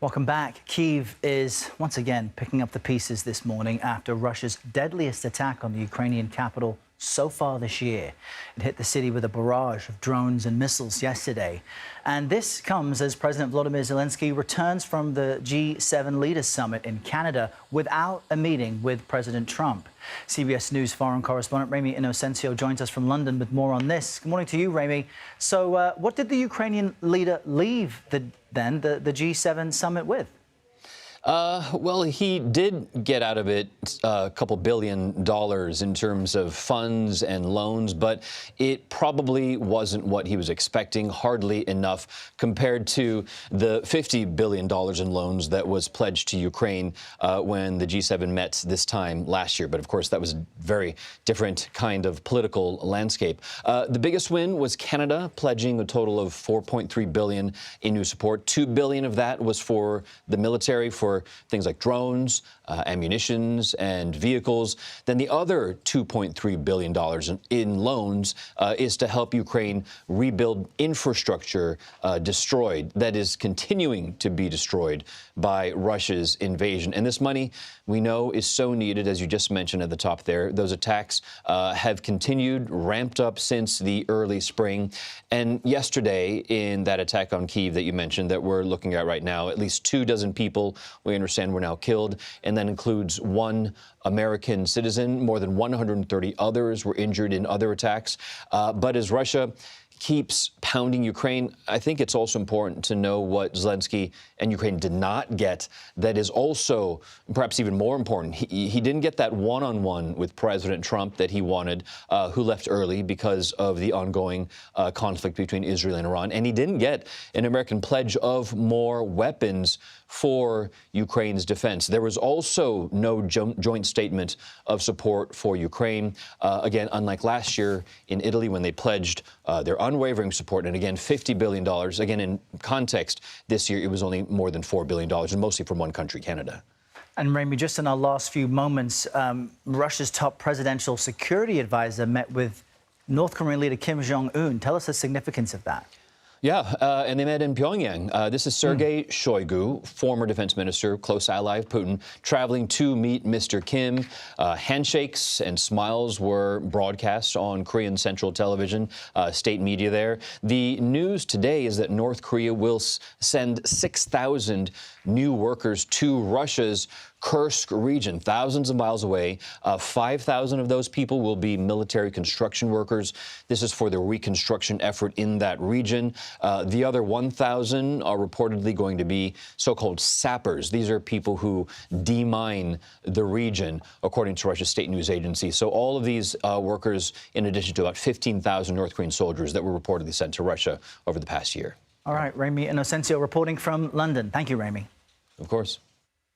Welcome back. Kyiv is once again picking up the pieces this morning after Russia's deadliest attack on the Ukrainian capital so far this year. It hit the city with a barrage of drones and missiles yesterday. And this comes as President Volodymyr Zelenskyy returns from the G7 Leaders Summit in Canada without a meeting with President Trump. CBS News foreign correspondent Ramy Inocencio joins us from London with more on this. Good morning to you, Ramy. So what did the Ukrainian leader leave the G7 summit with? Well, he did get out of it a couple $1 billion in terms of funds and loans, but it probably wasn't what he was expecting, hardly enough compared to the $50 billion in loans that was pledged to Ukraine when the G7 met this time last year. But of course, that was a very different kind of political landscape. The biggest win was Canada, pledging a total of $4.3 billion in new support. $2 billion of that was for the military, for things like drones, ammunitions, and vehicles. Then the other $2.3 billion in loans is to help Ukraine rebuild infrastructure destroyed, that is continuing to be destroyed by Russia's invasion. And this money, we know, is so needed, as you just mentioned at the top there. Those attacks have continued, ramped up since the early spring. And yesterday, in that attack on Kyiv that you mentioned that we're looking at right now, at least 24 people, we understand, were now killed, and that includes one American citizen. More than 130 others were injured in other attacks. But as Russia keeps pounding Ukraine, I think it's also important to know what Zelenskyy and Ukraine did not get that is also perhaps even more important. He didn't get that one-on-one with President Trump that he wanted, who left early because of the ongoing conflict between Israel and Iran. And he didn't get an American pledge of more weapons for Ukraine's defense. There was also no joint statement of support for Ukraine. Again, unlike last year in Italy when they pledged their unwavering support, and again, $50 billion. Again, in context, this year it was only more than $4 billion, and mostly from one country, Canada. And Ramy, just in our last few moments, Russia's top presidential security advisor met with North Korean leader Kim Jong-un. Tell us the significance of that. Yeah, and they met in Pyongyang. This is Sergei Shoigu, former defense minister, close ally of Putin, traveling to meet Mr. Kim. Handshakes and smiles were broadcast on Korean Central Television, state media there. The news today is that North Korea will send 6,000 new workers to Russia's Kursk region, thousands of miles away. 5,000 of those people will be military construction workers. This is for the reconstruction effort in that region. The other 1,000 are reportedly going to be so-called sappers. These are people who demine the region, according to Russia's state news agency. So all of these workers, in addition to about 15,000 North Korean soldiers that were reportedly sent to Russia over the past year. All right, Ramy Inocencio reporting from London. Thank you, Ramy. Of course.